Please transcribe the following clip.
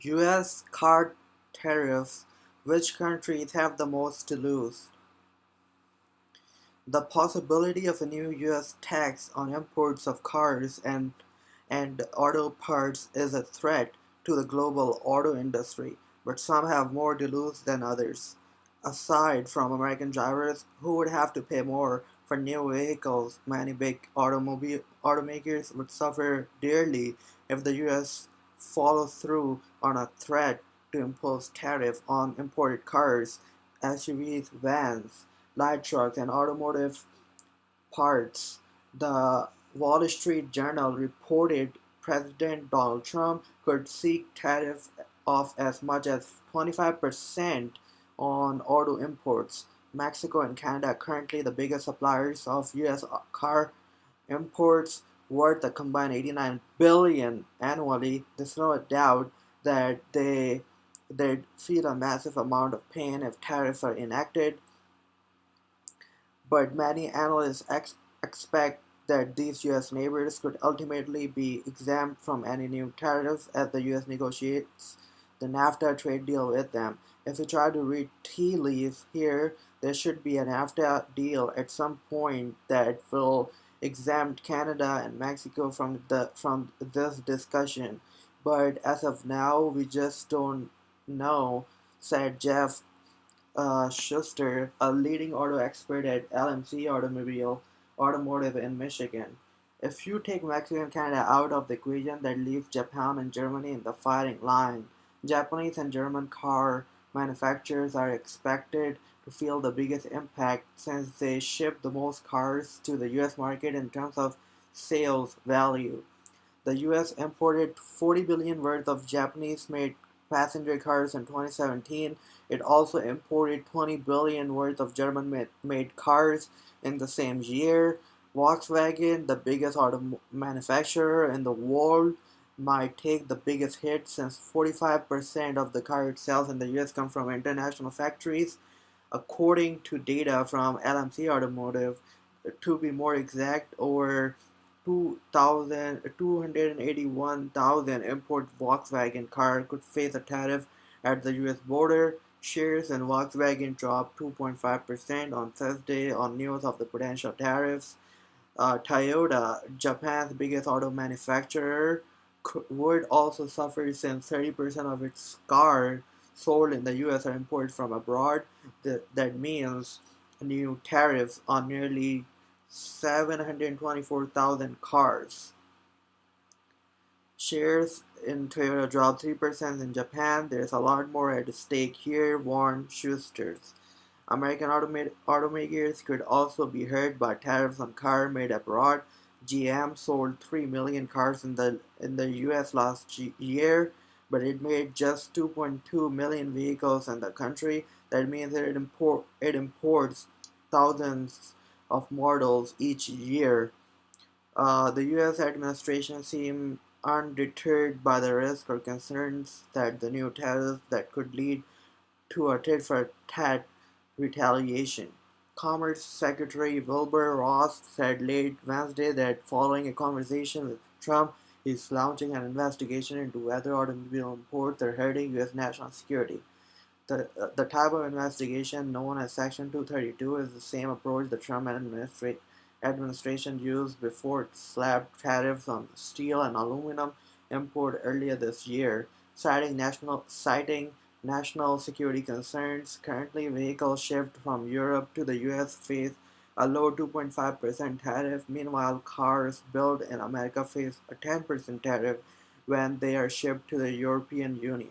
US car tariffs. Which countries have the most to lose? The possibility of a new US tax on imports of cars and auto parts is a threat to the global auto industry, but some have more to lose than others. Aside from American drivers who would have to pay more for new vehicles, many big automobile automakers would suffer dearly if the US follows through on a threat to impose tariff on imported cars, SUVs, vans, light trucks, and automotive parts. The Wall Street Journal reported President Donald Trump could seek tariffs of as much as 25% on auto imports. Mexico and Canada are currently the biggest suppliers of US car imports, worth a combined 89 billion annually. There's no doubt that they'd feel a massive amount of pain if tariffs are enacted, but many analysts expect that these US neighbors could ultimately be exempt from any new tariffs as the US negotiates the NAFTA trade deal with them. If we try to read tea leaves here, there should be a NAFTA deal at some point that will exempt Canada and Mexico from this discussion. But as of now, we just don't know, said Jeff Schuster, a leading auto expert at LMC Automotive in Michigan. If you take Mexico and Canada out of the equation, that leaves Japan and Germany in the firing line. Japanese and German car manufacturers are expected to feel the biggest impact since they ship the most cars to the US market in terms of sales value. The US imported 40 billion worth of Japanese-made passenger cars in 2017. It also imported 20 billion worth of German-made cars in the same year. Volkswagen, the biggest auto manufacturer in the world, might take the biggest hit since 45% of the car it sells in the US come from international factories, according to data from LMC Automotive. To be more exact, over 281,000 import Volkswagen car could face a tariff at the US border. Shares in Volkswagen dropped 2.5% on Thursday on news of the potential tariffs. Toyota, Japan's biggest auto manufacturer, would also suffer since 30% of its cars sold in the US are imported from abroad. That means new tariffs on nearly 724,000 cars. Shares in Toyota dropped 3% in Japan. There's a lot more at stake here, warned Schuster's. American automakers could also be hurt by tariffs on cars made abroad. GM sold 3 million cars in the US last year, but it made just 2.2 million vehicles in the country. That means that it imports thousands of models each year. The US administration seemed undeterred by the risk or concerns that the new tariffs that could lead to a tit-for-tat retaliation. Commerce Secretary Wilbur Ross said late Wednesday that following a conversation with Trump, he's launching an investigation into whether automobile imports are hurting US national security. The type of investigation known as Section 232 is the same approach the Trump administration used before it slapped tariffs on steel and aluminum import earlier this year, citing national security concerns. Currently, vehicles shipped from Europe to the US face a low 2.5% tariff. Meanwhile, cars built in America face a 10% tariff when they are shipped to the European Union.